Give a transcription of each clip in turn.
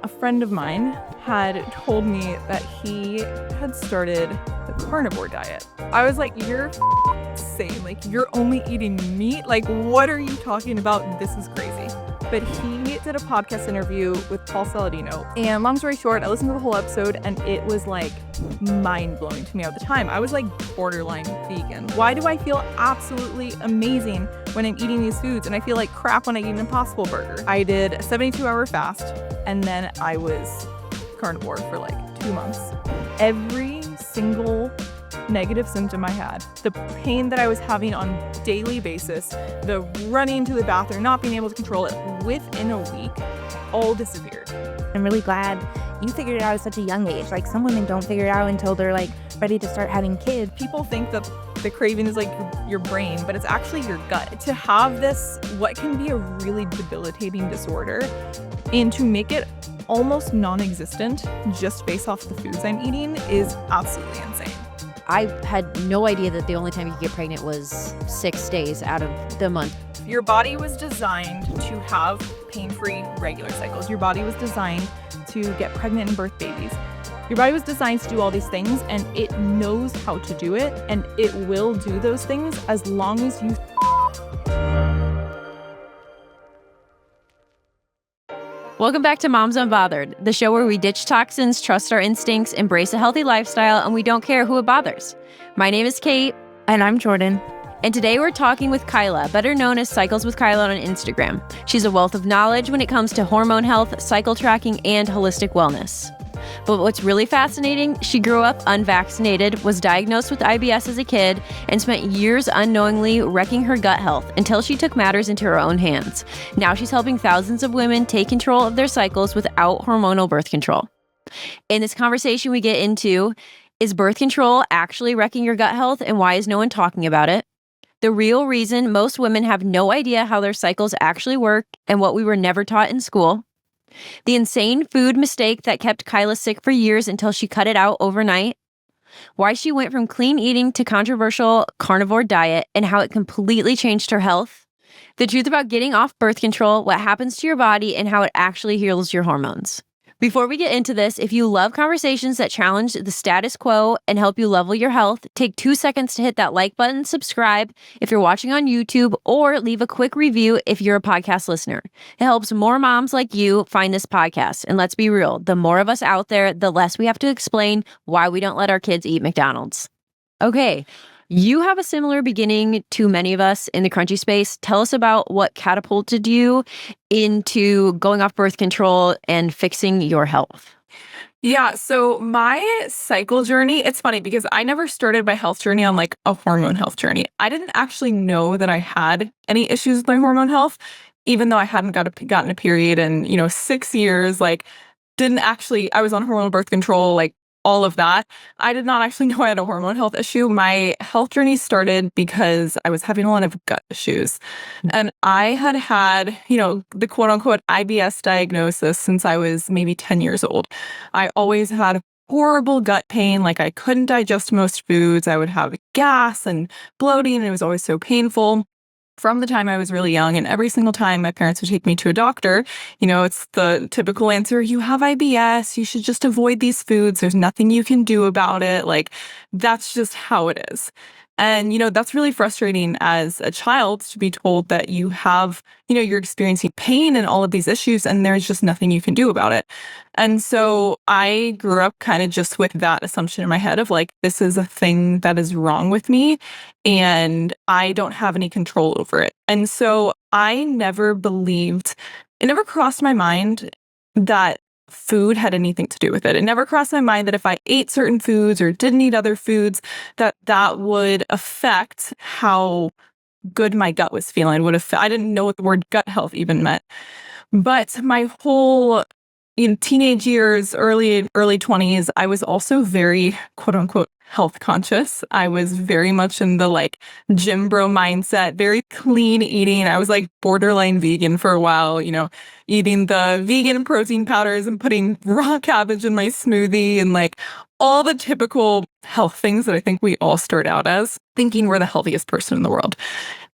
A friend of mine had told me that he had started the carnivore diet. I was like, you're insane. Like, you're only eating meat? Like, what are you talking about? This is crazy. But he did a podcast interview with Paul Saladino. And long story short, I listened to the whole episode and it was like mind-blowing to me at the time. I was like borderline vegan. Why do I feel absolutely amazing when I'm eating these foods and I feel like crap when I eat an Impossible Burger? I did a 72-hour fast and then I was carnivore for like 2 months. Every single negative symptom I had, the pain that I was having on a daily basis, the running to the bathroom, not being able to control it, within a week, all disappeared. I'm really glad you figured it out at such a young age. Like, some women don't figure it out until they're like ready to start having kids. People think that the craving is like your brain, but it's actually your gut. To have this, what can be a really debilitating disorder, and to make it almost non-existent just based off the foods I'm eating is absolutely insane. I had no idea that the only time you could get pregnant was 6 days out of the month. Your body was designed to have pain-free regular cycles. Your body was designed to get pregnant and birth babies. Your body was designed to do all these things, and it knows how to do it, and it will do those things as long as you Welcome back to Moms Unbothered, the show where we ditch toxins, trust our instincts, embrace a healthy lifestyle, and we don't care who it bothers. My name is Kate. And I'm Jordan. And today we're talking with Kylah, better known as Cycles with Kylah on Instagram. She's a wealth of knowledge when it comes to hormone health, cycle tracking, and holistic wellness. But what's really fascinating, she grew up unvaccinated, was diagnosed with IBS as a kid, and spent years unknowingly wrecking her gut health until she took matters into her own hands. Now she's helping thousands of women take control of their cycles without hormonal birth control. In this conversation we get into, is birth control actually wrecking your gut health, and why is no one talking about it? The real reason most women have no idea how their cycles actually work and what we were never taught in school. The insane food mistake that kept Kylah sick for years until she cut it out overnight. Why she went from clean eating to controversial carnivore diet and how it completely changed her health. The truth about getting off birth control, what happens to your body, and how it actually heals your hormones. Before we get into this, if you love conversations that challenge the status quo and help you level your health, take 2 seconds to hit that like button, subscribe if you're watching on YouTube, or leave a quick review if you're a podcast listener. It helps more moms like you find this podcast. And let's be real, the more of us out there, the less we have to explain why we don't let our kids eat McDonald's. Okay. You have a similar beginning to many of us in the crunchy space. Tell us about what catapulted you into going off birth control and fixing your health. Yeah, so my cycle journey, it's funny because I never started my health journey on like a hormone health journey. I didn't actually know that I had any issues with my hormone health, even though I hadn't gotten a period in, 6 years, I was on hormonal birth control, like all of that. I did not actually know I had a hormone health issue. My health journey started because I was having a lot of gut issues. And I had, the quote unquote IBS diagnosis since I was maybe 10 years old. I always had horrible gut pain. Like, I couldn't digest most foods. I would have gas and bloating, and it was always so painful. From the time I was really young, and every single time my parents would take me to a doctor, it's the typical answer, you have IBS, you should just avoid these foods, there's nothing you can do about it. Like, that's just how it is. And, that's really frustrating as a child to be told that you have, you're experiencing pain and all of these issues, and there's just nothing you can do about it. And so I grew up kind of just with that assumption in my head of like, this is a thing that is wrong with me, and I don't have any control over it. And so I never believed, it never crossed my mind that food had anything to do with it. It never crossed my mind that if I ate certain foods or didn't eat other foods, that would affect how good my gut was feeling. I didn't know what the word gut health even meant. But my whole teenage years, early 20s, I was also very quote unquote health conscious. I was very much in the gym bro mindset, very clean eating. I was borderline vegan for a while, eating the vegan protein powders and putting raw cabbage in my smoothie and all the typical health things that I think we all start out as, thinking we're the healthiest person in the world.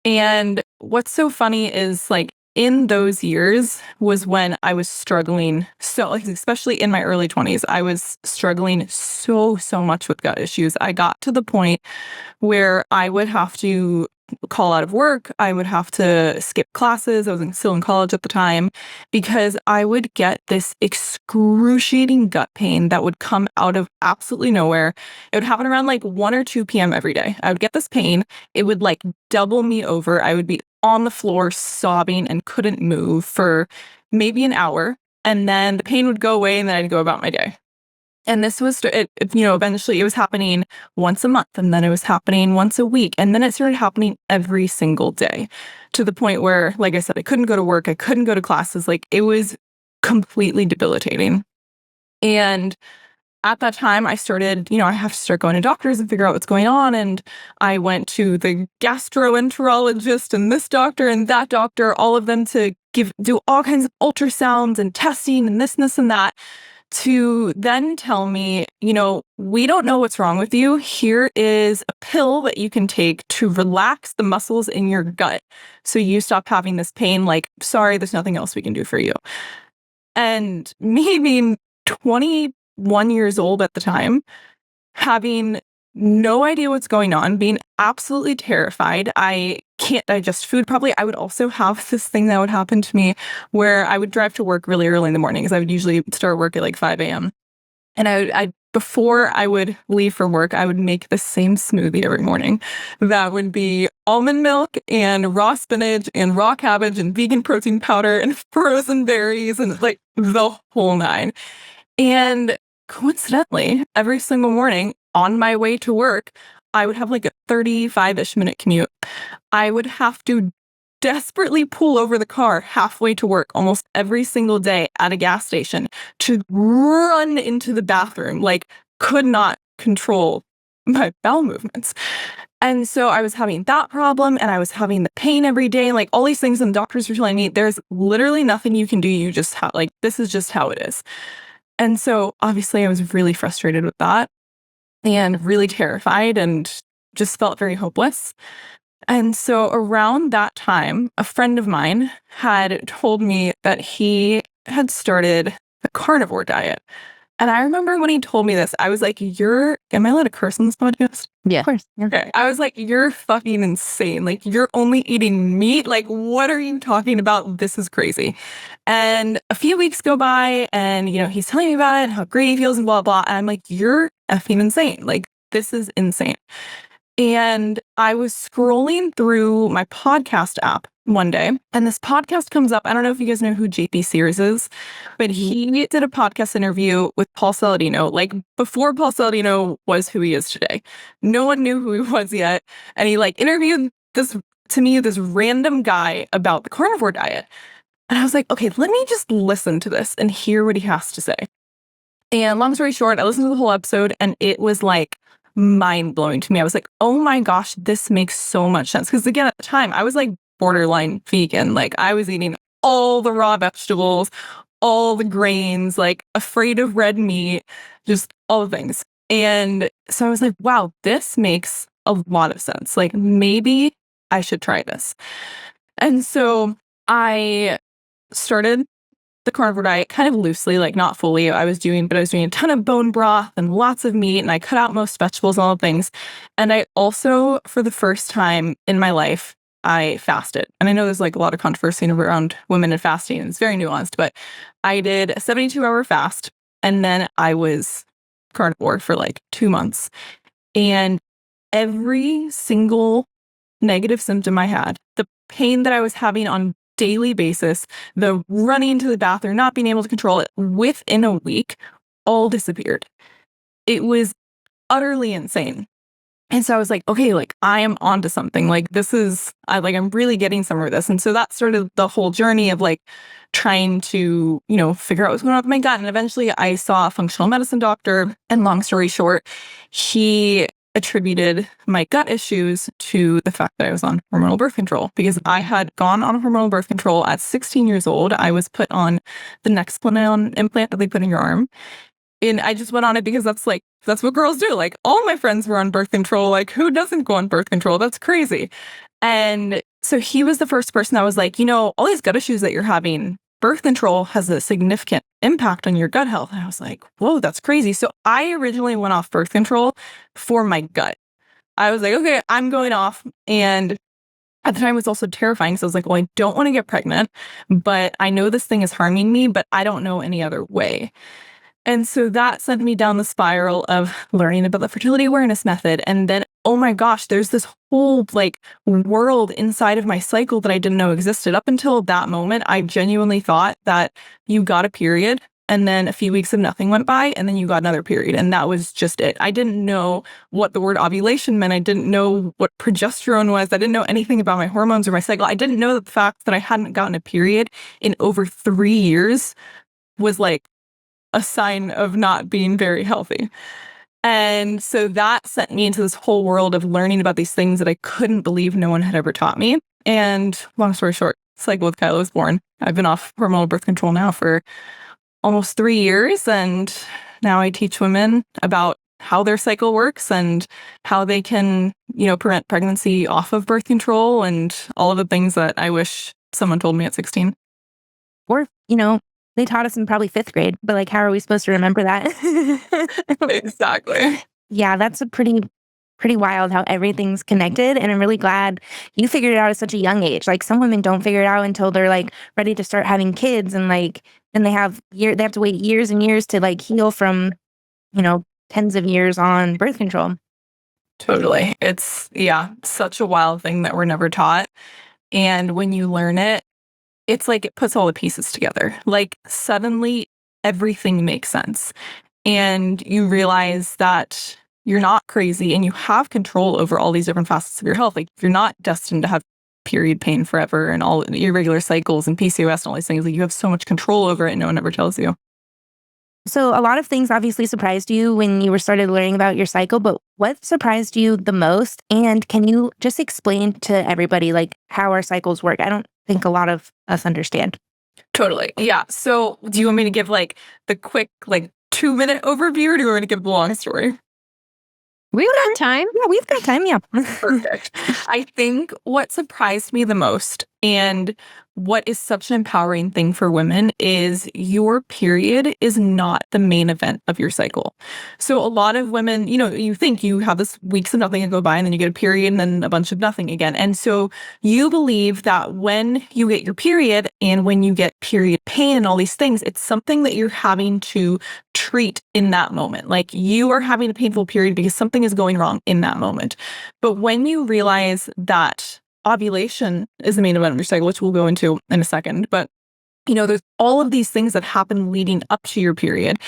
And what's so funny is in those years was when I was struggling. So, like, especially in my early 20s, I was struggling so much with gut issues. I got to the point where I would have to call out of work. I would have to skip classes. I was still in college at the time because I would get this excruciating gut pain that would come out of absolutely nowhere. It would happen around like 1 or 2 p.m. every day. I would get this pain. It would like double me over. I would be on the floor sobbing and couldn't move for maybe an hour. And then the pain would go away and then I'd go about my day. And this was, eventually it was happening once a month, and then it was happening once a week. And then it started happening every single day to the point where, like I said, I couldn't go to work. I couldn't go to classes. Like, it was completely debilitating. And at that time, I started, I have to start going to doctors and figure out what's going on. And I went to the gastroenterologist and this doctor and that doctor, all of them to do all kinds of ultrasounds and testing and this and that, to then tell me, we don't know what's wrong with you. Here is a pill that you can take to relax the muscles in your gut so you stop having this pain. Like, sorry, there's nothing else we can do for you. And me being 21 years old at the time, having no idea what's going on, being absolutely terrified. I can't digest food properly. I would also have this thing that would happen to me where I would drive to work really early in the morning because I would usually start work at like 5 a.m. And I before I would leave for work, I would make the same smoothie every morning. That would be almond milk and raw spinach and raw cabbage and vegan protein powder and frozen berries and like the whole nine. And coincidentally, every single morning on my way to work, I would have like a 35-ish minute commute. I would have to desperately pull over the car halfway to work almost every single day at a gas station to run into the bathroom, like could not control my bowel movements. And so I was having that problem and I was having the pain every day, like all these things. And doctors were telling me there's literally nothing you can do. You just this is just how it is. And so obviously I was really frustrated with that and really terrified and just felt very hopeless. And so around that time, a friend of mine had told me that he had started the carnivore diet. And I remember when he told me this, I was like, am I allowed to curse on this podcast? Yeah. Of course. Okay. I was like, you're fucking insane. Like, you're only eating meat. Like, what are you talking about? This is crazy. And a few weeks go by and, he's telling me about it and how great he feels and blah, blah. And I'm like, you're effing insane. Like, this is insane. And I was scrolling through my podcast app one day, and this podcast comes up. I don't know if you guys know who JP Sears is, but he did a podcast interview with Paul Saladino, like before Paul Saladino was who he is today. No one knew who he was yet. And he interviewed this random guy about the carnivore diet. And I was like, okay, let me just listen to this and hear what he has to say. And long story short, I listened to the whole episode and it was like mind-blowing to me. I was like, oh my gosh, this makes so much sense. Because again, at the time, I was like borderline vegan. Like, I was eating all the raw vegetables, all the grains, like afraid of red meat, just all the things. And so I was like, wow, this makes a lot of sense. Like, maybe I should try this. And so I started the carnivore diet kind of loosely, like not fully. I was doing a ton of bone broth and lots of meat, and I cut out most vegetables and all the things. And I also, for the first time in my life, I fasted. And I know there's like a lot of controversy around women and fasting, and it's very nuanced, but I did a 72-hour fast, and then I was carnivore for like 2 months. And every single negative symptom I had, the pain that I was having on daily basis, the running to the bathroom, not being able to control it, within a week, all disappeared. It was utterly insane. And so I was like, okay, like I am onto something. Like this is, I'm really getting somewhere with this. And so that started the whole journey of like trying to, figure out what's going on with my gut. And eventually I saw a functional medicine doctor. And long story short, he attributed my gut issues to the fact that I was on hormonal birth control, because I had gone on hormonal birth control at 16 years old. I was put on the Nexplanon implant that they put in your arm. And I just went on it because that's what girls do. Like all my friends were on birth control. Like who doesn't go on birth control? That's crazy. And So he was the first person that was like, all these gut issues that you're having, birth control has a significant impact on your gut health. And I was like, whoa, that's crazy. So I originally went off birth control for my gut. I was like, okay, I'm going off. And at the time, it was also terrifying. So I was like, well, I don't want to get pregnant, but I know this thing is harming me, but I don't know any other way. And so that sent me down the spiral of learning about the fertility awareness method. And then, oh my gosh, there's this whole world inside of my cycle that I didn't know existed. Up until that moment, I genuinely thought that you got a period and then a few weeks of nothing went by and then you got another period. And that was just it. I didn't know what the word ovulation meant. I didn't know what progesterone was. I didn't know anything about my hormones or my cycle. I didn't know that the fact that I hadn't gotten a period in over 3 years was a sign of not being very healthy. And so that sent me into this whole world of learning about these things that I couldn't believe no one had ever taught me. And long story short, Cycle with Kylah was born. I've been off hormonal birth control now for almost 3 years. And now I teach women about how their cycle works and how they can, prevent pregnancy off of birth control and all of the things that I wish someone told me at 16. Or, they taught us in probably 5th grade, but how are we supposed to remember that? Exactly. Yeah, that's a pretty wild how everything's connected. And I'm really glad you figured it out at such a young age. Some women don't figure it out until they're ready to start having kids, and then they have to wait years and years to heal from, tens of years on birth control. Totally. It's such a wild thing that we're never taught. And when you learn it, it's it puts all the pieces together. Suddenly everything makes sense. And you realize that you're not crazy and you have control over all these different facets of your health. You're not destined to have period pain forever and all irregular cycles and PCOS and all these things. You have so much control over it and no one ever tells you. So a lot of things obviously surprised you when you were started learning about your cycle, but what surprised you the most? And can you just explain to everybody how our cycles work? I don't think a lot of us understand. Totally. Yeah. So do you want me to give the quick 2-minute overview, or do you want me to give the long story? We've got time. Yeah, we've got time. Yeah. Perfect. I think what surprised me the most and what is such an empowering thing for women is your period is not the main event of your cycle. So a lot of women, you think you have this weeks of nothing to go by and then you get a period and then a bunch of nothing again. And so you believe that when you get your period and when you get period pain and all these things, it's something that you're having to treat in that moment. You are having a painful period because something is going wrong in that moment. But when you realize that ovulation is the main event of your cycle, which we'll go into in a second, but there's all of these things that happen leading up to your period,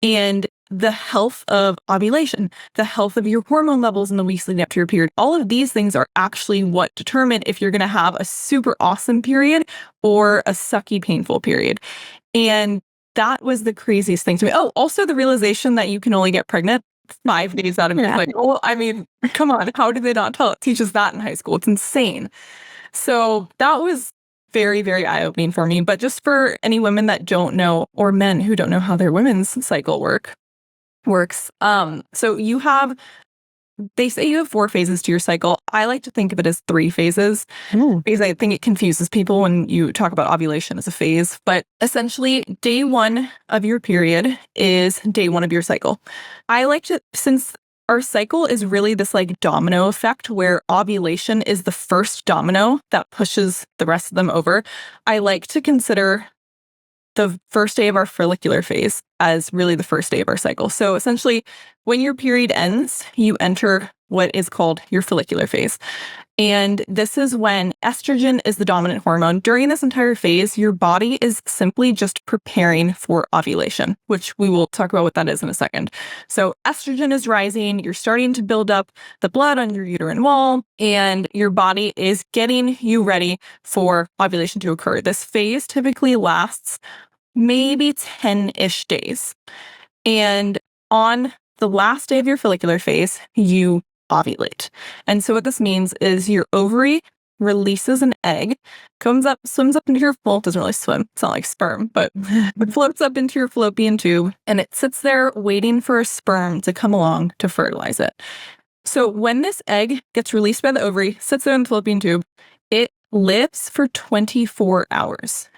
and the health of ovulation, the health of your hormone levels in the weeks leading up to your period, all of these things are actually what determine if you're going to have a super awesome period or a sucky, painful period. And that was the craziest thing to me. Oh, also the realization that you can only get pregnant 5 days out of your cycle. I mean, come on, how do they not teach us that in high school? It's insane. So that was very, very eye-opening for me. But just for any women that don't know, or men who don't know how their women's cycle works. So they say you have 4 phases to your cycle. I like to think of it as 3 phases because I think it confuses people when you talk about ovulation as a phase. But essentially, day 1 of your period is day 1 of your cycle. I like to, since our cycle is really this domino effect where ovulation is the first domino that pushes the rest of them over, I like to consider the first day of our follicular phase as really the first day of our cycle. So essentially, when your period ends, you enter what is called your follicular phase. And this is when estrogen is the dominant hormone. During this entire phase, your body is simply just preparing for ovulation, which we will talk about what that is in a second. So estrogen is rising, you're starting to build up the blood on your uterine wall, and your body is getting you ready for ovulation to occur. This phase typically lasts maybe 10-ish days. And on the last day of your follicular phase, you ovulate. And so what this means is your ovary releases an egg, swims up into your doesn't really swim, it's not like sperm, but it floats up into your fallopian tube, and it sits there waiting for a sperm to come along to fertilize it. So when this egg gets released by the ovary, sits there in the fallopian tube, it lives for 24 hours.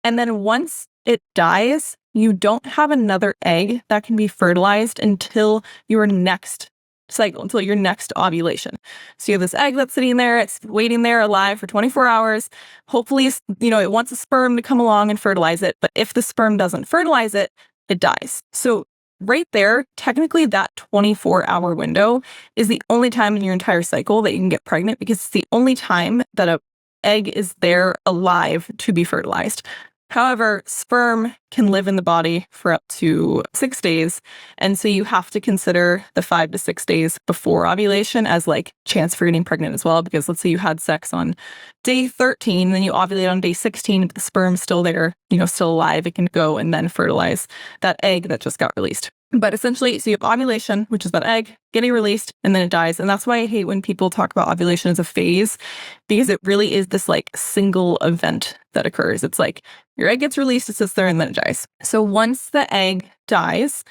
And then once it dies, you don't have another egg that can be fertilized until your next cycle, until your next ovulation. So you have this egg that's sitting there, it's waiting there alive for 24 hours. Hopefully, it wants a sperm to come along and fertilize it. But if the sperm doesn't fertilize it, it dies. So right there, technically that 24-hour window is the only time in your entire cycle that you can get pregnant, because it's the only time that an egg is there alive to be fertilized. However, sperm can live in the body for up to 6 days. And so you have to consider the 5 to 6 days before ovulation as like chance for getting pregnant as well. Because let's say you had sex on day 13, then you ovulate on day 16, but the sperm's still there, still alive, it can go and then fertilize that egg that just got released. But essentially, so you have ovulation, which is that egg getting released, and then it dies. And that's why I hate when people talk about ovulation as a phase, because it really is this like single event that occurs. It's like your egg gets released, it sits there, and then it dies. So once the egg dies,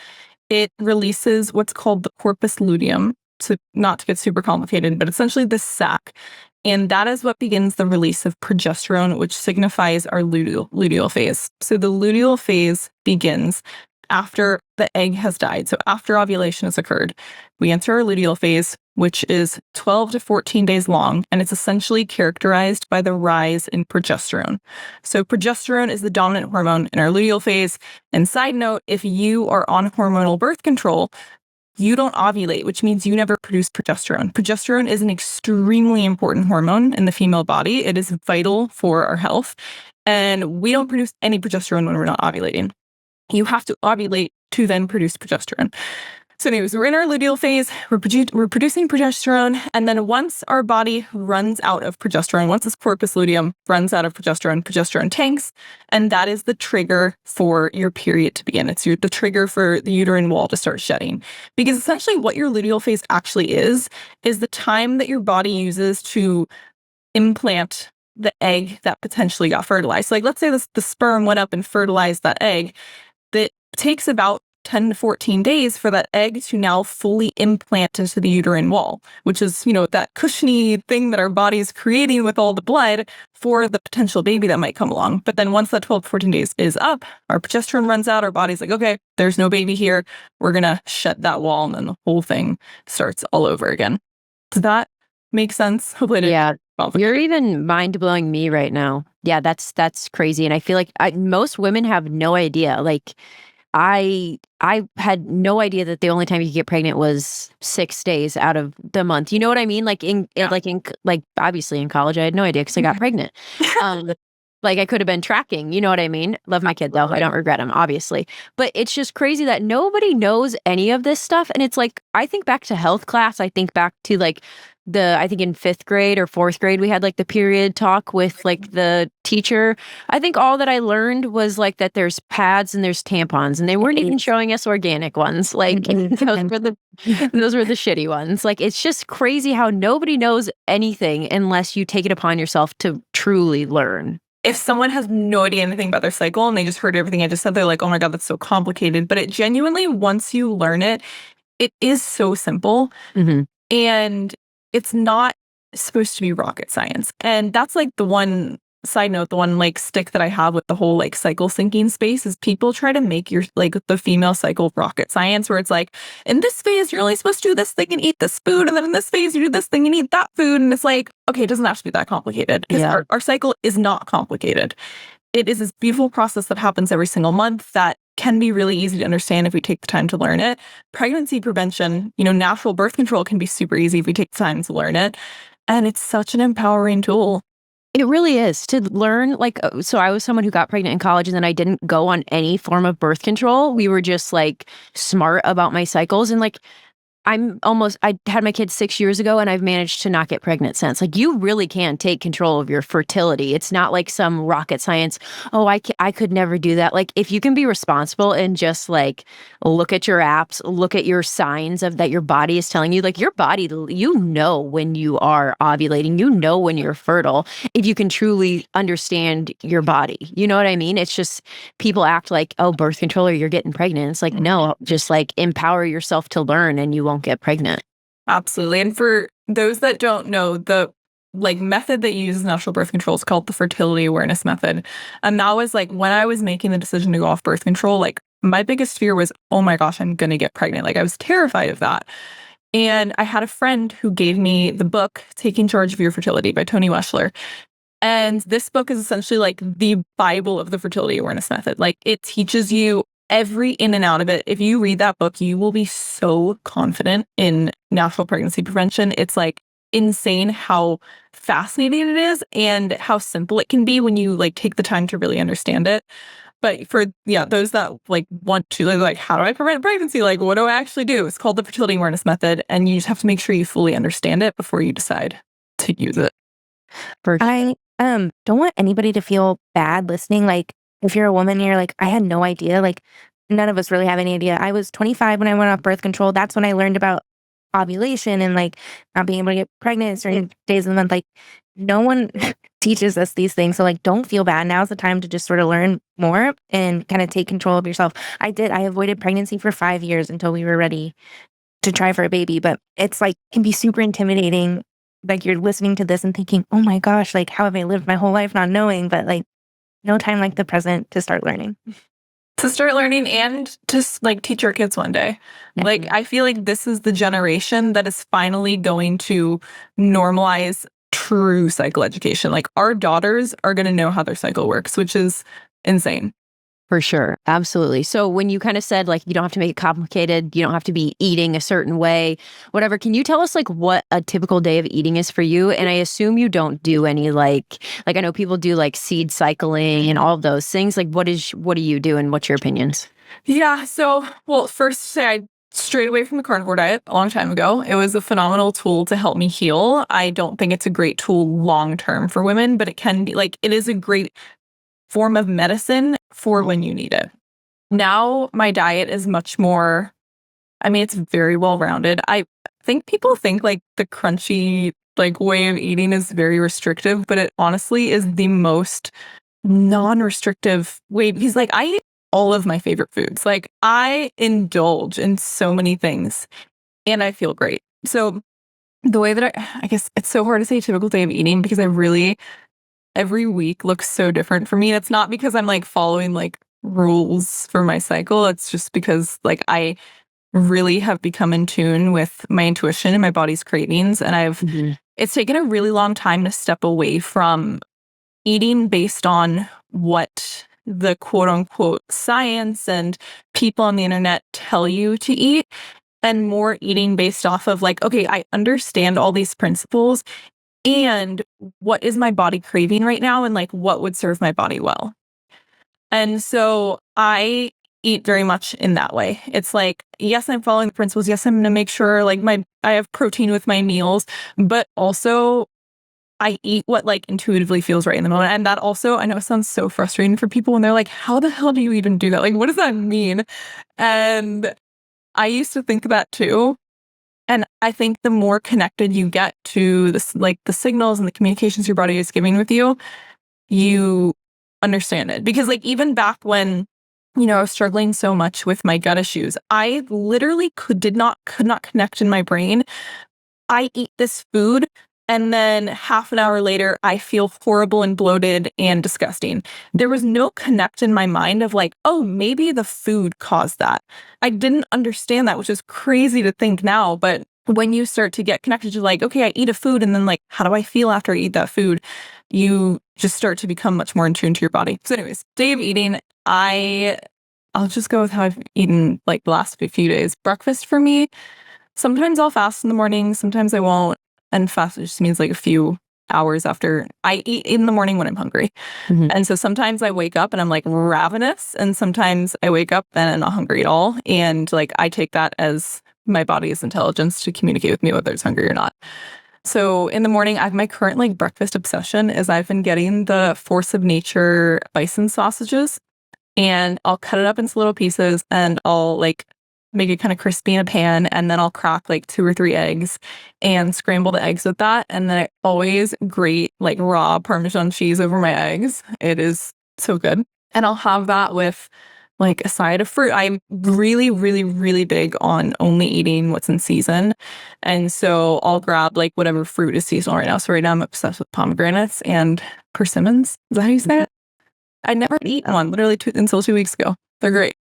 it releases what's called the corpus luteum. So not to get super complicated, but essentially the sac. And that is what begins the release of progesterone, which signifies our luteal phase. So the luteal phase begins after the egg has died. So after ovulation has occurred, we enter our luteal phase, which is 12 to 14 days long, and it's essentially characterized by the rise in progesterone. So progesterone is the dominant hormone in our luteal phase. And side note, if you are on hormonal birth control, you don't ovulate, which means you never produce progesterone. Progesterone is an extremely important hormone in the female body. It is vital for our health. And we don't produce any progesterone when we're not ovulating. You have to ovulate to then produce progesterone. So anyways, we're in our luteal phase, we're producing progesterone, and then once our body runs out of progesterone, once this corpus luteum runs out of progesterone, progesterone tanks, and that is the trigger for your period to begin. It's the trigger for the uterine wall to start shedding. Because essentially what your luteal phase actually is the time that your body uses to implant the egg that potentially got fertilized. So like, let's say the sperm went up and fertilized that egg. That takes about 10 to 14 days for that egg to now fully implant into the uterine wall, which is, that cushiony thing that our body is creating with all the blood for the potential baby that might come along. But then once that 12 to 14 days is up, our progesterone runs out, our body's like, okay, there's no baby here. We're going to shut that wall, and then the whole thing starts all over again. Does that make sense? Hopefully it did. Yeah. You're even mind-blowing me right now. Yeah, that's crazy. And I feel like most women have no idea. Like, I had no idea that the only time you could get pregnant was 6 days out of the month. You know what I mean? Like obviously in college, I had no idea because I got pregnant. Like I could have been tracking, you know what I mean? Love my kid though. I don't regret him, obviously. But it's just crazy that nobody knows any of this stuff. And it's like, I think back to health class. I think back to like I think in 5th grade or 4th grade, we had like the period talk with like the teacher. I think all that I learned was like that there's pads and there's tampons, and they weren't even showing us organic ones. Like those were the shitty ones. Like, it's just crazy how nobody knows anything unless you take it upon yourself to truly learn. If someone has no idea anything about their cycle and they just heard everything I just said, they're like, oh my God, that's so complicated. But it genuinely, once you learn it, it is so simple. Mm-hmm. And it's not supposed to be rocket science. And that's like the one side note, the one like stick that I have with the whole like cycle syncing space is people try to make your like the female cycle rocket science, where it's like, in this phase, you're only supposed to do this thing and eat this food. And then in this phase, you do this thing and eat that food. And it's like, okay, it doesn't have to be that complicated, because our cycle is not complicated. It is this beautiful process that happens every single month that can be really easy to understand if we take the time to learn it. Pregnancy prevention, natural birth control can be super easy if we take the time to learn it. And it's such an empowering tool. It really is to learn. Like, so I was someone who got pregnant in college, and then I didn't go on any form of birth control. We were just like smart about my cycles. And like, I had my kids 6 years ago, and I've managed to not get pregnant since. Like, you really can take control of your fertility. It's not like some rocket science. Oh, I could never do that. Like, if you can be responsible and just like look at your apps, look at your signs of that your body is telling you, like your body, when you are ovulating, when you're fertile, if you can truly understand your body. You know what I mean? It's just people act like, oh, birth control or you're getting pregnant. It's like, no, just like empower yourself to learn and you won't get pregnant. Absolutely. And for those that don't know, the like method that uses natural birth control is called the fertility awareness method. And that was like when I was making the decision to go off birth control, like my biggest fear was, oh my gosh, I'm going to get pregnant. Like I was terrified of that. And I had a friend who gave me the book, Taking Charge of Your Fertility by Toni Weschler. And this book is essentially like the Bible of the fertility awareness method. Like it teaches you every in and out of it. If you read that book, you will be so confident in natural pregnancy prevention. It's like insane how fascinating it is and how simple it can be when you like take the time to really understand it. But for those that like want to like, how do I prevent pregnancy? Like, what do I actually do? It's called the fertility awareness method, and you just have to make sure you fully understand it before you decide to use it. I don't want anybody to feel bad listening. Like if you're a woman, you're like, I had no idea. Like none of us really have any idea. I was 25 when I went off birth control. That's when I learned about ovulation and like not being able to get pregnant certain days of the month. Like no one teaches us these things. So like don't feel bad. Now's the time to just sort of learn more and kind of take control of yourself. I avoided pregnancy for 5 years until we were ready to try for a baby. But it's like can be super intimidating. Like you're listening to this and thinking, oh my gosh, like how have I lived my whole life not knowing? But like no time like the present to start learning. To start learning and to like teach our kids one day. Like I feel like this is the generation that is finally going to normalize true cycle education. Like our daughters are going to know how their cycle works, which is insane. For sure. Absolutely. So when you kind of said like you don't have to make it complicated, you don't have to be eating a certain way, whatever, can you tell us like what a typical day of eating is for you? And I assume you don't do any like I know people do like seed cycling and all of those things. Like what do you do and what's your opinions? Yeah. So, well, first say I strayed away from the carnivore diet a long time ago. It was a phenomenal tool to help me heal. I don't think it's a great tool long term for women, but it can be like it is a great form of medicine for when you need it. Now my diet is much more, I mean, it's very well-rounded. I think people think like the crunchy like way of eating is very restrictive, but it honestly is the most non-restrictive way because like I eat all of my favorite foods. Like I indulge in so many things and I feel great. So the way that I guess it's so hard to say typical day of eating because every week looks so different for me. It's not because I'm like following like rules for my cycle. It's just because like I really have become in tune with my intuition and my body's cravings. And it's taken a really long time to step away from eating based on what the quote unquote science and people on the internet tell you to eat and more eating based off of like, okay, I understand all these principles and what is my body craving right now and like what would serve my body well. And so I eat very much in that way. It's like, yes, I'm following the principles. Yes, I'm going to make sure like I have protein with my meals, but also I eat what like intuitively feels right in the moment. And that also, I know it sounds so frustrating for people when they're like, how the hell do you even do that? Like, what does that mean? And I used to think that too. And I think the more connected you get to this, like the signals and the communications your body is giving with you, you understand it. Because like even back when, I was struggling so much with my gut issues, I literally could not connect in my brain. I eat this food and then half an hour later, I feel horrible and bloated and disgusting. There was no connect in my mind of like, oh, maybe the food caused that. I didn't understand that, which is crazy to think now. But when you start to get connected to like, okay, I eat a food and then like, how do I feel after I eat that food? You just start to become much more in tune to your body. So anyways, day of eating, I'll just go with how I've eaten like the last few days. Breakfast for me, sometimes I'll fast in the morning, sometimes I won't. And fast just means like a few hours after I eat in the morning when I'm hungry. And so sometimes I wake up and I'm like ravenous, and sometimes I wake up and I'm not hungry at all. And like I take that as my body's intelligence to communicate with me whether it's hungry or not. So in the morning, I have my current like breakfast obsession is I've been getting the Force of Nature bison sausages, and I'll cut it up into little pieces and I'll like make it kind of crispy in a pan, and then I'll crack like 2 or 3 eggs and scramble the eggs with that. And then I always grate like raw Parmesan cheese over my eggs. It is so good. And I'll have that with like a side of fruit. I'm really, really, really big on only eating what's in season. And so I'll grab like whatever fruit is seasonal right now. So right now I'm obsessed with pomegranates and persimmons. Is that how you say it? I never eaten one literally until 2 weeks ago. They're great.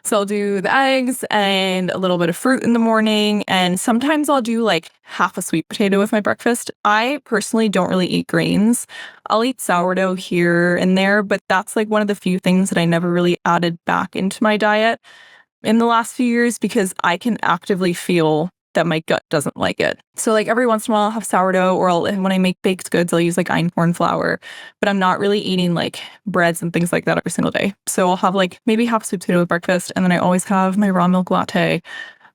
So I'll do the eggs and a little bit of fruit in the morning. And sometimes I'll do like half a sweet potato with my breakfast. I personally don't really eat grains. I'll eat sourdough here and there, but that's like one of the few things that I never really added back into my diet in the last few years because I can actively feel that my gut doesn't like it. So like every once in a while I'll have sourdough, or when I make baked goods, I'll use like einkorn flour, but I'm not really eating like breads and things like that every single day. So I'll have like maybe half a sweet potato with breakfast, and then I always have my raw milk latte.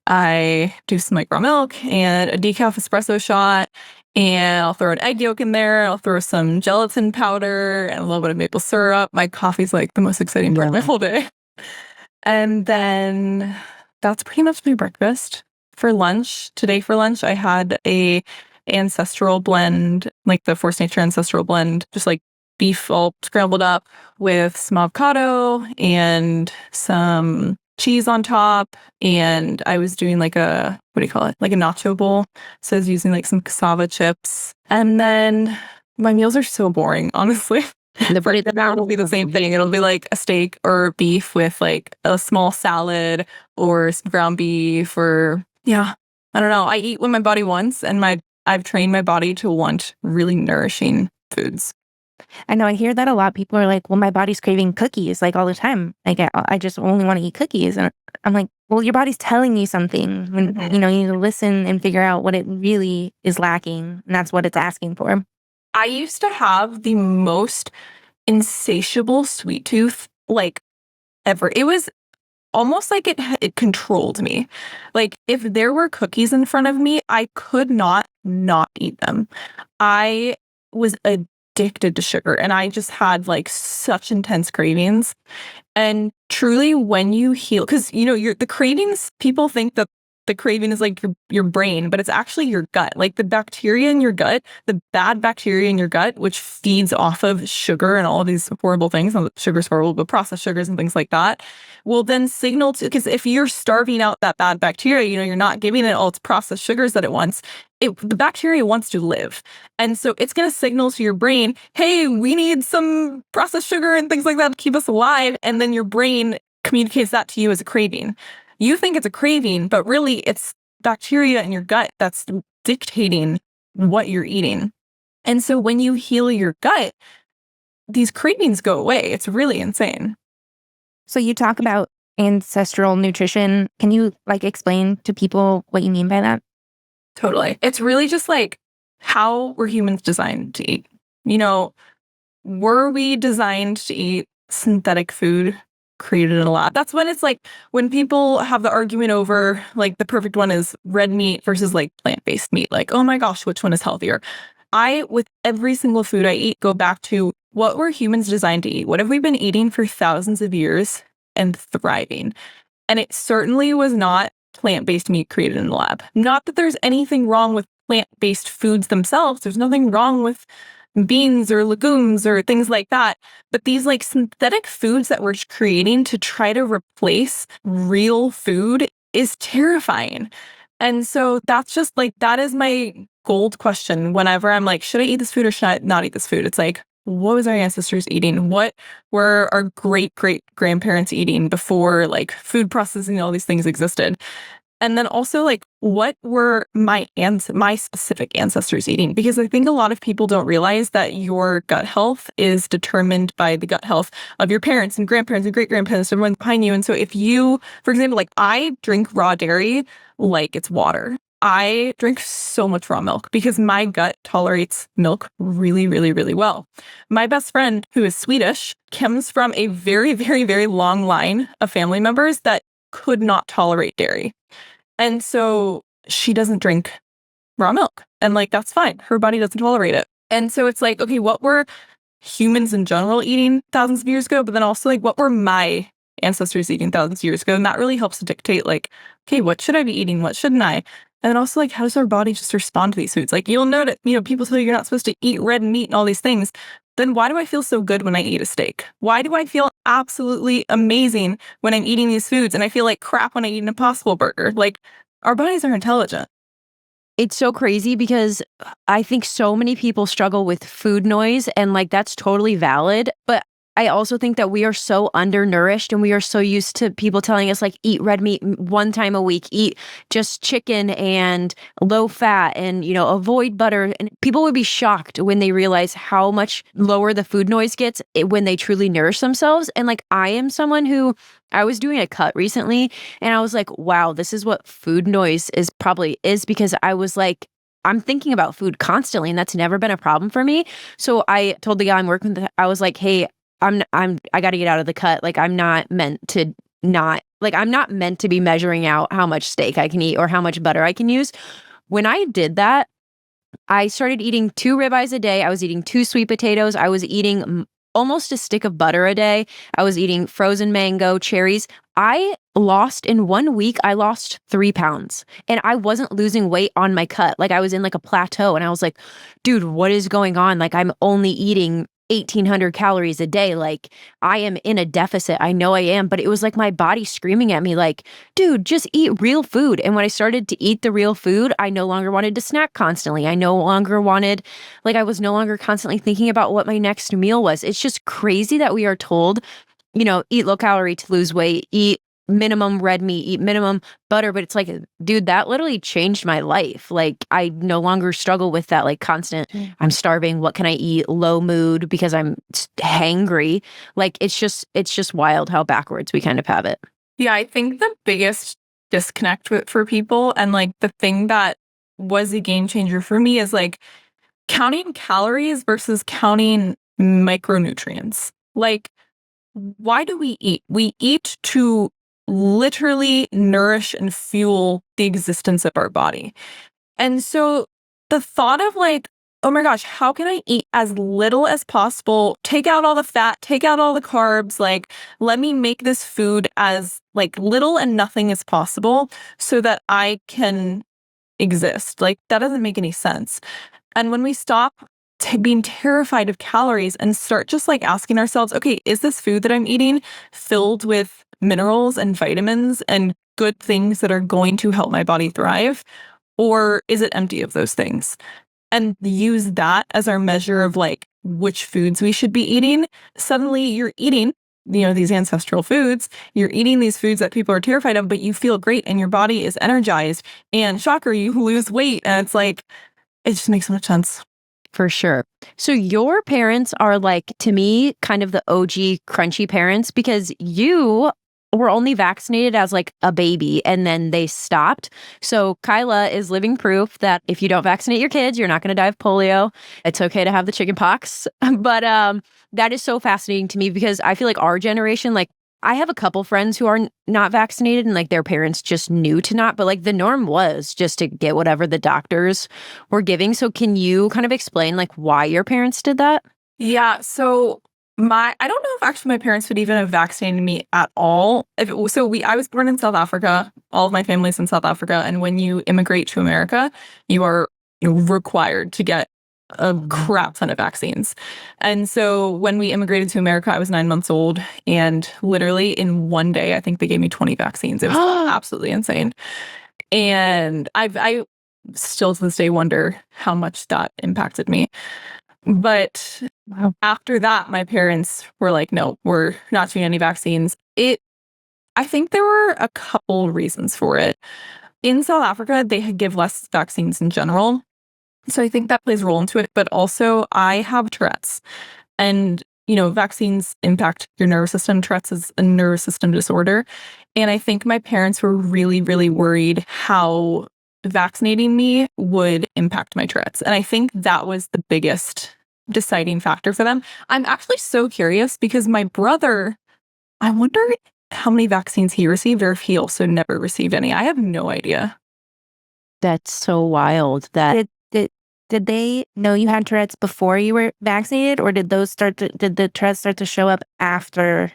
I do some like raw milk and a decaf espresso shot, and I'll throw an egg yolk in there. I'll throw some gelatin powder and a little bit of maple syrup. My coffee's like the most exciting part of my whole day. And then that's pretty much my breakfast. For lunch, I had a ancestral blend, like the Force Nature ancestral blend, just like beef all scrambled up with some avocado and some cheese on top. And I was doing like a, what do you call it? Like a nacho bowl. So I was using like some cassava chips. And then my meals are so boring, honestly. It'll be the same thing. It'll be like a steak or beef with like a small salad or some ground beef, or yeah, I don't know. I eat what my body wants, and I've trained my body to want really nourishing foods. I know I hear that a lot. People are like, well, my body's craving cookies like all the time. Like I just only want to eat cookies. And I'm like, well, your body's telling you something when, you need to listen and figure out what it really is lacking. And that's what it's asking for. I used to have the most insatiable sweet tooth like ever. It was almost like it controlled me. Like if there were cookies in front of me, I could not eat them. I was addicted to sugar, and I just had like such intense cravings. And truly, when you heal, because the cravings, people think that the craving is like your brain, but it's actually your gut. Like the bacteria in your gut, the bad bacteria in your gut, which feeds off of sugar and all of these horrible things. Sugar's horrible, but processed sugars and things like that will then signal to, because if you're starving out that bad bacteria, you're not giving it all its processed sugars that it wants. The bacteria wants to live. And so it's going to signal to your brain, hey, we need some processed sugar and things like that to keep us alive. And then your brain communicates that to you as a craving. You think it's a craving, but really it's bacteria in your gut that's dictating what you're eating. And so when you heal your gut, these cravings go away. It's really insane. So you talk about ancestral nutrition. Can you explain to people what you mean by that? Totally. It's really just like how were humans designed to eat? Were we designed to eat synthetic food created in a lab? That's when it's like when people have the argument over like the perfect one is red meat versus like plant-based meat. Like, oh my gosh, which one is healthier? With every single food I eat, go back to what were humans designed to eat? What have we been eating for thousands of years and thriving? And it certainly was not plant-based meat created in the lab. Not that there's anything wrong with plant-based foods themselves. There's nothing wrong with beans or legumes or things like that. But these like synthetic foods that we're creating to try to replace real food is terrifying. And so that's just like, that is my gold question whenever I'm like, should I eat this food or should I not eat this food? It's like, what was our ancestors eating? What were our great grandparents eating before like food processing and all these things existed? And then also like, what were my specific ancestors eating? Because I think a lot of people don't realize that your gut health is determined by the gut health of your parents and grandparents and great-grandparents, everyone behind you. And so if you, for example, like I drink raw dairy like it's water. I drink so much raw milk because my gut tolerates milk really, really, really well. My best friend, who is Swedish, comes from a very, very, very long line of family members that could not tolerate dairy. And so she doesn't drink raw milk. And like, that's fine. Her body doesn't tolerate it. And so it's like, okay, what were humans in general eating thousands of years ago? But then also like, what were my ancestors eating thousands of years ago? And that really helps to dictate like, okay, what should I be eating? What shouldn't I? And then also like, how does our body just respond to these foods? Like you'll notice, people tell you you're not supposed to eat red meat and all these things. Then why do I feel so good when I eat a steak? Why do I feel absolutely amazing when I'm eating these foods, and I feel like crap when I eat an Impossible Burger. Like, our bodies are intelligent. It's so crazy because I think so many people struggle with food noise, and like that's totally valid. But I also think that we are so undernourished and we are so used to people telling us like eat red meat one time a week, eat just chicken and low fat and, you know, avoid butter. And people would be shocked when they realize how much lower the food noise gets when they truly nourish themselves. And like I am someone who I was doing a cut recently and I was like, wow, this is what food noise is because I was like, I'm thinking about food constantly and that's never been a problem for me. So I told the guy I'm working with, I was like, hey, I got to get out of the cut. Like I'm not meant to be measuring out how much steak I can eat or how much butter I can use. When I did that, I started eating 2 ribeyes a day. I was eating 2 sweet potatoes. I was eating almost a stick of butter a day. I was eating frozen mango, cherries. In 1 week, I lost 3 pounds and I wasn't losing weight on my cut. Like I was in like a plateau and I was like, dude, what is going on? Like I'm only eating 1,800 calories a day. Like I am in a deficit. I know I am, but it was like my body screaming at me like, dude, just eat real food. And when I started to eat the real food, I no longer wanted to snack constantly. I was no longer constantly thinking about what my next meal was. It's just crazy that we are told, you know, eat low calorie to lose weight, eat minimum red meat, eat minimum butter. But it's like, dude, that literally changed my life. Like I no longer struggle with that like constant, I'm starving, what can I eat, low mood because I'm hangry. Like it's just wild how backwards we kind of have it. Yeah, I think the biggest disconnect for people, and like the thing that was a game changer for me, is like counting calories versus counting micronutrients. Like, why do we eat? We eat to literally nourish and fuel the existence of our body. And so the thought of like, oh my gosh, how can I eat as little as possible? Take out all the fat, take out all the carbs, like let me make this food as like little and nothing as possible so that I can exist. Like that doesn't make any sense. And when we stop being terrified of calories and start just like asking ourselves, okay, is this food that I'm eating filled with minerals and vitamins and good things that are going to help my body thrive? Or is it empty of those things? And use that as our measure of like which foods we should be eating. Suddenly you're eating, you know, these ancestral foods, you're eating these foods that people are terrified of, but you feel great and your body is energized, and shocker, you lose weight. And it's like, it just makes so much sense. For sure. So your parents are like, to me, kind of the OG crunchy parents because you were only vaccinated as like a baby and then they stopped. So Kylah is living proof that if you don't vaccinate your kids, you're not going to die of polio. It's okay to have the chicken pox. But that is so fascinating to me because I feel like our generation, like I have a couple friends who are not vaccinated and like their parents just knew to not, but like the norm was just to get whatever the doctors were giving. So can you kind of explain like why your parents did that? Yeah. So I don't know if actually my parents would even have vaccinated me at all. I was born in South Africa. All of my family's in South Africa. And when you immigrate to America, you are required to get a crap ton of vaccines. And so when we immigrated to America, I was 9 months old, and literally in one day, I think they gave me 20 vaccines. It was absolutely insane. And I still to this day wonder how much that impacted me. But after that, my parents were like, no, we're not doing any vaccines. I think there were a couple reasons for it. In South Africa, they give less vaccines in general. So I think that plays a role into it. But also, I have Tourette's. And, you know, vaccines impact your nervous system. Tourette's is a nervous system disorder. And I think my parents were really, really worried how vaccinating me would impact my Tourette's. And I think that was the biggest deciding factor for them. I'm actually so curious because my brother, I wonder how many vaccines he received or if he also never received any. I have no idea. That's so wild. That Did they know you had Tourette's before you were vaccinated, or did the Tourette's start to show up after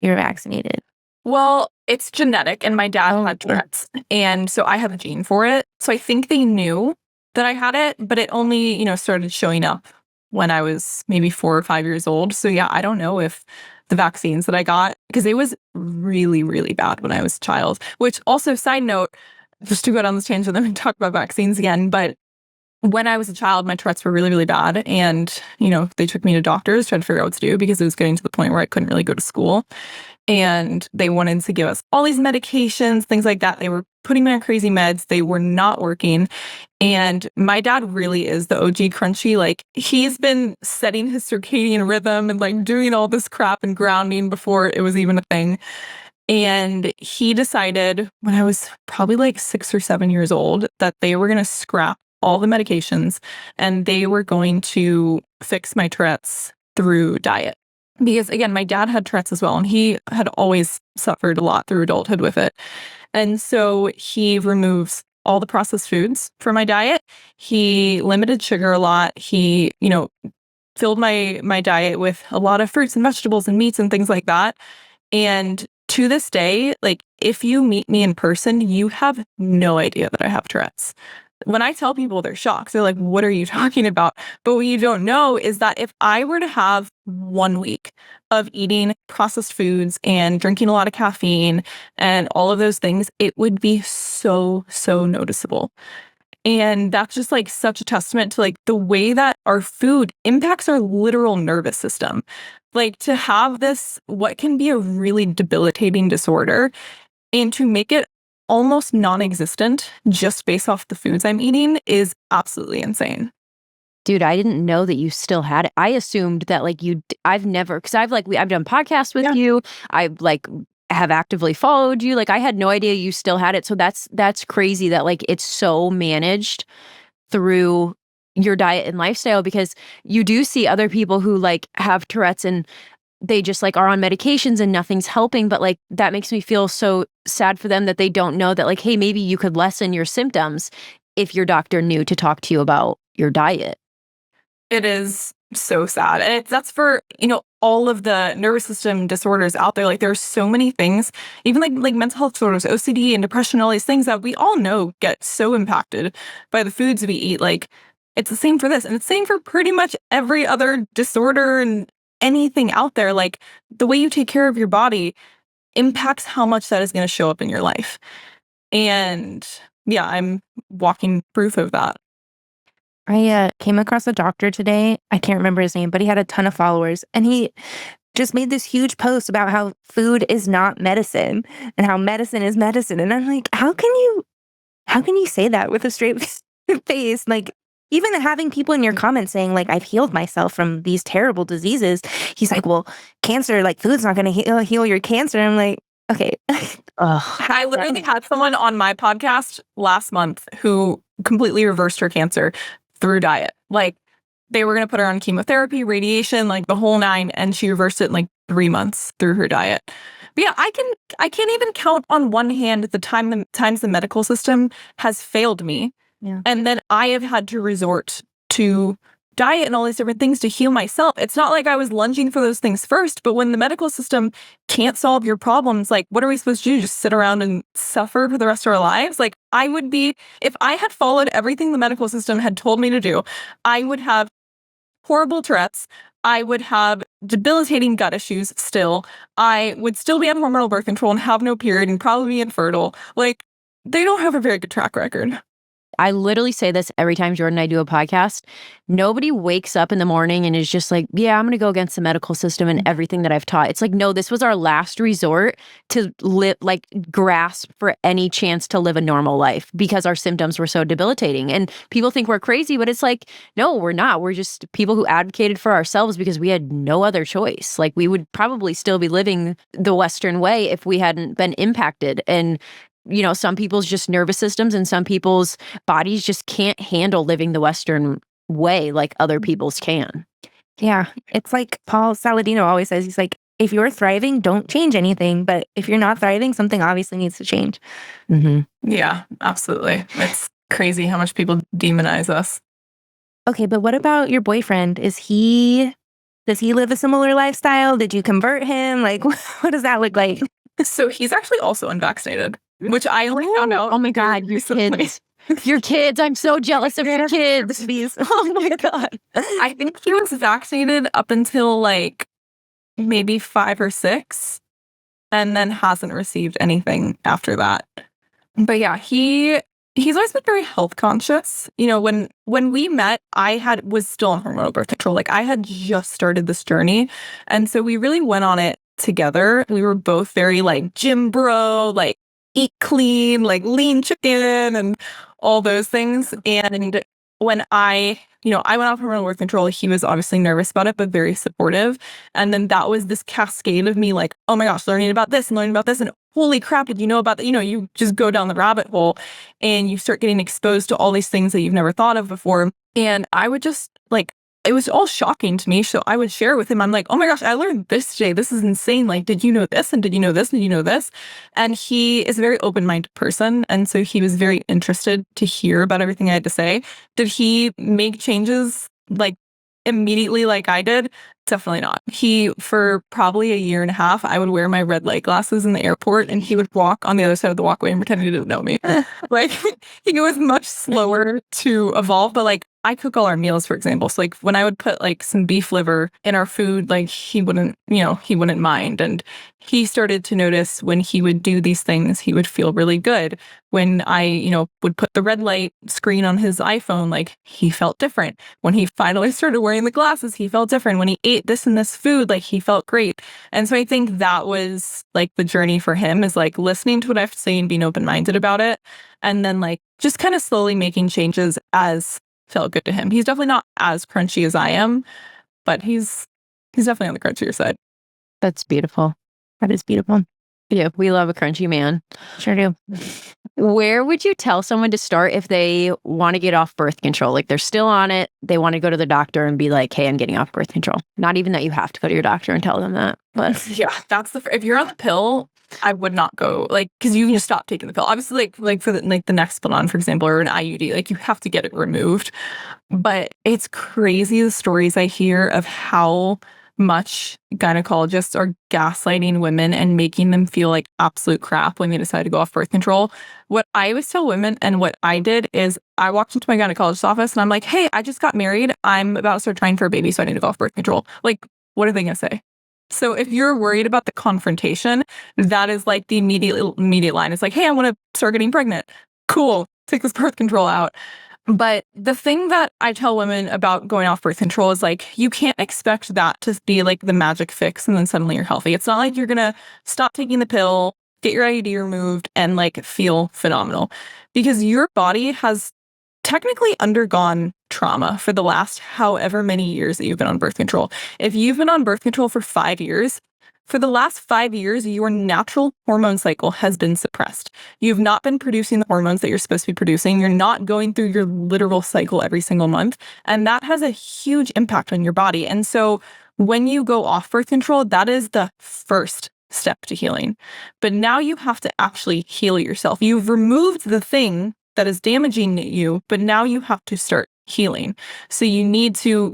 you were vaccinated? Well, it's genetic, and my dad had Tourette's, and so I have a gene for it. So I think they knew that I had it, but it only, started showing up when I was maybe 4 or 5 years old. So yeah, I don't know if the vaccines that I got, because it was really, really bad when I was a child. Which also, side note, just to go down this tangent and talk about vaccines again, but when I was a child, my Tourette's were really, really bad. And, they took me to doctors, trying to figure out what to do because it was getting to the point where I couldn't really go to school. And they wanted to give us all these medications, things like that. They were putting me on crazy meds. They were not working. And my dad really is the OG crunchy. Like, he's been setting his circadian rhythm and like doing all this crap and grounding before it was even a thing. And he decided when I was probably like 6 or 7 years old that they were going to scrap all the medications and they were going to fix my Tourette's through diet. Because again, my dad had Tourette's as well, and he had always suffered a lot through adulthood with it. And so he removes all the processed foods from my diet. He limited sugar a lot. He, filled my diet with a lot of fruits and vegetables and meats and things like that. And to this day, like, if you meet me in person, you have no idea that I have Tourette's. When I tell people, they're shocked. They're like, what are you talking about? But what you don't know is that if I were to have 1 week of eating processed foods and drinking a lot of caffeine and all of those things, it would be so, so noticeable. And that's just like such a testament to like the way that our food impacts our literal nervous system. Like, to have this, what can be a really debilitating disorder, and to make it almost non-existent just based off the foods I'm eating is absolutely insane. Dude, I didn't know that you still had it. I assumed that like I've never, because I've done podcasts with you. I've like have actively followed you. Like, I had no idea you still had it. So that's crazy that like it's so managed through your diet and lifestyle, because you do see other people who like have Tourette's and they just like are on medications and nothing's helping. But like, that makes me feel so sad for them that they don't know that like, hey, maybe you could lessen your symptoms if your doctor knew to talk to you about your diet. It is so sad. And that's for, all of the nervous system disorders out there. Like, there are so many things, even like mental health disorders, OCD and depression, all these things that we all know get so impacted by the foods we eat. Like, it's the same for this. And it's the same for pretty much every other disorder and anything out there. Like, the way you take care of your body impacts how much that is going to show up in your life. And yeah, I'm walking proof of that. I came across a doctor today. I can't remember his name, but he had a ton of followers. And he just made this huge post about how food is not medicine and how medicine is medicine. And I'm like, how can you say that with a straight face? Like, even having people in your comments saying, like, I've healed myself from these terrible diseases. He's like, well, cancer, like, food's not going to heal your cancer. I'm like, okay. I literally had someone on my podcast last month who completely reversed her cancer through diet. Like, they were going to put her on chemotherapy, radiation, like the whole nine, and she reversed it in like 3 months through her diet. But yeah, I can't even count on one hand the times the medical system has failed me. Yeah. And then I have had to resort to diet and all these different things to heal myself. It's not like I was lunging for those things first, but when the medical system can't solve your problems, like, what are we supposed to do? Just sit around and suffer for the rest of our lives? Like, I would be, if I had followed everything the medical system had told me to do, I would have horrible Tourette's. I would have debilitating gut issues still. I would still be on hormonal birth control and have no period and probably be infertile. Like, they don't have a very good track record. I literally say this every time Jordan and I do a podcast. Nobody wakes up in the morning and is just like, yeah, I'm going to go against the medical system and everything that I've taught. It's like, no, this was our last resort to grasp for any chance to live a normal life because our symptoms were so debilitating. And people think we're crazy, but it's like, no, we're not. We're just people who advocated for ourselves because we had no other choice. Like, we would probably still be living the Western way if we hadn't been impacted. And some people's just nervous systems and some people's bodies just can't handle living the Western way like other people's can. Yeah. It's like Paul Saladino always says, he's like, if you're thriving, don't change anything. But if you're not thriving, something obviously needs to change. Mm-hmm. Yeah, absolutely. It's crazy how much people demonize us. Okay, but what about your boyfriend? Does he live a similar lifestyle? Did you convert him? Like, what does that look like? So he's actually also unvaccinated, which I only found out. Oh my God, your kids. Your kids. I'm so jealous of your kids. These. Oh my God. I think he was vaccinated up until like maybe 5 or 6, and then hasn't received anything after that. But yeah, he's always been very health conscious. When we met, was still on hormonal birth control. Like I had just started this journey. And so we really went on it together. We were both very like gym bro, like eat clean, like lean chicken and all those things. And when I went off hormonal birth control, he was obviously nervous about it, but very supportive. And then that was this cascade of me like, oh my gosh, learning about this and learning about this. And holy crap, did you know about that? You just go down the rabbit hole and you start getting exposed to all these things that you've never thought of before. And I would just like, it was all shocking to me. So I would share with him. I'm like, oh my gosh, I learned this today. This is insane. Like, did you know this? And did you know this? And did you know this? And he is a very open-minded person. And so he was very interested to hear about everything I had to say. Did he make changes like immediately like I did? Definitely not. For probably a year and a half, I would wear my red light glasses in the airport and he would walk on the other side of the walkway and pretend he didn't know me. Like he was much slower to evolve, but like I cook all our meals, for example. So like when I would put like some beef liver in our food, like he wouldn't mind. And he started to notice when he would do these things, he would feel really good. When I, would put the red light screen on his iPhone, like he felt different. When he finally started wearing the glasses, he felt different. When he ate this and this food, like he felt great. And so I think that was like the journey for him is like listening to what I have to say and being open-minded about it. And then like just kind of slowly making changes as felt good to him. He's definitely not as crunchy as I am, but he's definitely on the crunchier side. That's beautiful. That is beautiful. Yeah, we love a crunchy man. Sure do. Where would you tell someone to start if they want to get off birth control? Like they're still on it. They want to go to the doctor and be like, hey, I'm getting off birth control. Not even that you have to go to your doctor and tell them that. But yeah, if you're on the pill, I would not go because you can just stop taking the pill. Obviously, like for the Nexplanon, for example, or an IUD, like you have to get it removed. But it's crazy the stories I hear of how much gynecologists are gaslighting women and making them feel like absolute crap when they decide to go off birth control. What I always tell women and what I did is I walked into my gynecologist's office and I'm like, hey, I just got married. I'm about to start trying for a baby, so I need to go off birth control. Like, what are they going to say? So if you're worried about the confrontation, that is like the immediate line. It's like, hey, I want to start getting pregnant. Cool. Take this birth control out. But the thing that I tell women about going off birth control is like, you can't expect that to be like the magic fix and then suddenly you're healthy. It's not like you're going to stop taking the pill, get your IUD removed and like feel phenomenal because your body has technically undergone trauma for the last however many years that you've been on birth control. If you've been on birth control for 5 years, for the last 5 years, your natural hormone cycle has been suppressed. You've not been producing the hormones that you're supposed to be producing. You're not going through your literal cycle every single month. And that has a huge impact on your body. And so when you go off birth control, that is the first step to healing. But now you have to actually heal yourself. You've removed the thing that is damaging you, but now you have to start healing. So you need to,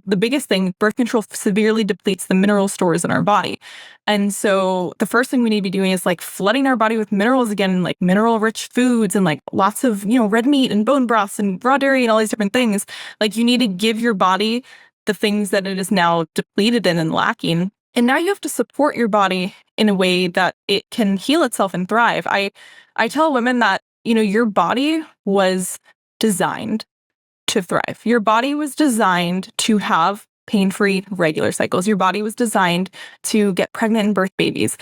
the biggest thing, birth control severely depletes the mineral stores in our body. And so the first thing we need to be doing is like flooding our body with minerals again, like mineral rich foods and like lots of, red meat and bone broths and raw dairy and all these different things. Like you need to give your body the things that it is now depleted in and lacking. And now you have to support your body in a way that it can heal itself and thrive. I tell women that, your body was designed to thrive. Your body was designed to have pain-free regular cycles. Your body was designed to get pregnant and birth babies.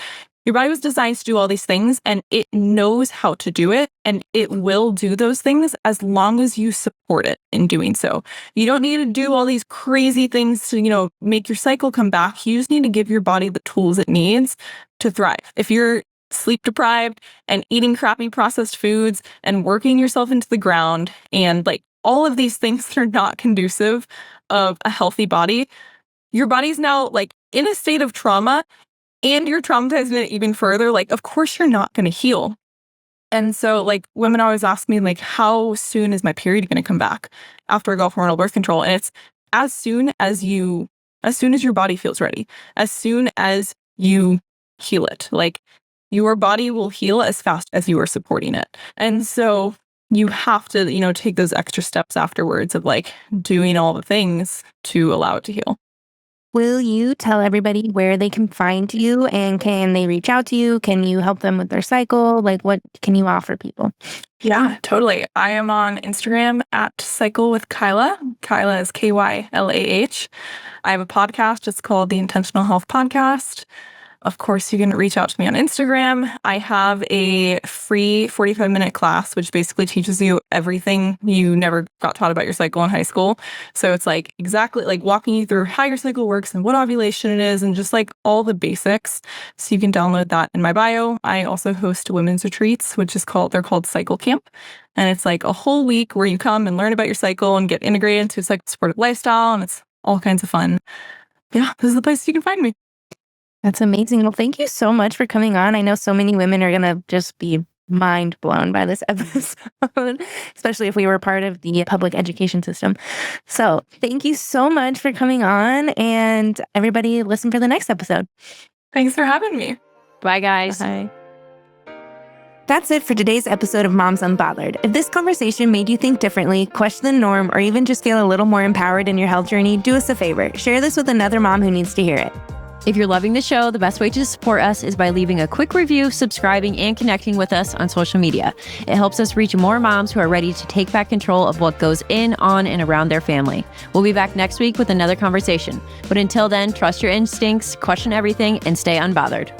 Your body was designed to do all these things and it knows how to do it and it will do those things as long as you support it in doing so. You don't need to do all these crazy things to, make your cycle come back. You just need to give your body the tools it needs to thrive. If you're sleep deprived and eating crappy processed foods and working yourself into the ground and like all of these things that are not conducive of a healthy body, your body's now like in a state of trauma and you're traumatizing it even further. Like, of course you're not going to heal. And so like women always ask me like, how soon is my period going to come back after I go off hormonal birth control? And it's as soon as your body feels ready, as soon as you heal it. Like your body will heal as fast as you are supporting it. And so you have to, take those extra steps afterwards of like doing all the things to allow it to heal. Will you tell everybody where they can find you, and can they reach out to you? Can you help them with their cycle? Like, what can you offer people? Yeah, totally. I am on Instagram at Cycle with Kylah. Kylah is Kylah. I have a podcast. It's called the Intentional Health Podcast. Of course, you can reach out to me on Instagram. I have a free 45-minute class, which basically teaches you everything you never got taught about your cycle in high school. So it's like exactly like walking you through how your cycle works and what ovulation it is and just like all the basics. So you can download that in my bio. I also host women's retreats, they're called Cycle Camp. And it's like a whole week where you come and learn about your cycle and get integrated into a cycle supportive lifestyle. And it's all kinds of fun. Yeah, this is the place you can find me. That's amazing. Well, thank you so much for coming on. I know so many women are going to just be mind blown by this episode, especially if we were part of the public education system. So thank you so much for coming on, and everybody listen for the next episode. Thanks for having me. Bye, guys. Bye. That's it for today's episode of Moms Unbothered. If this conversation made you think differently, question the norm, or even just feel a little more empowered in your health journey, do us a favor. Share this with another mom who needs to hear it. If you're loving the show, the best way to support us is by leaving a quick review, subscribing, and connecting with us on social media. It helps us reach more moms who are ready to take back control of what goes in, on, and around their family. We'll be back next week with another conversation. But until then, trust your instincts, question everything, and stay unbothered.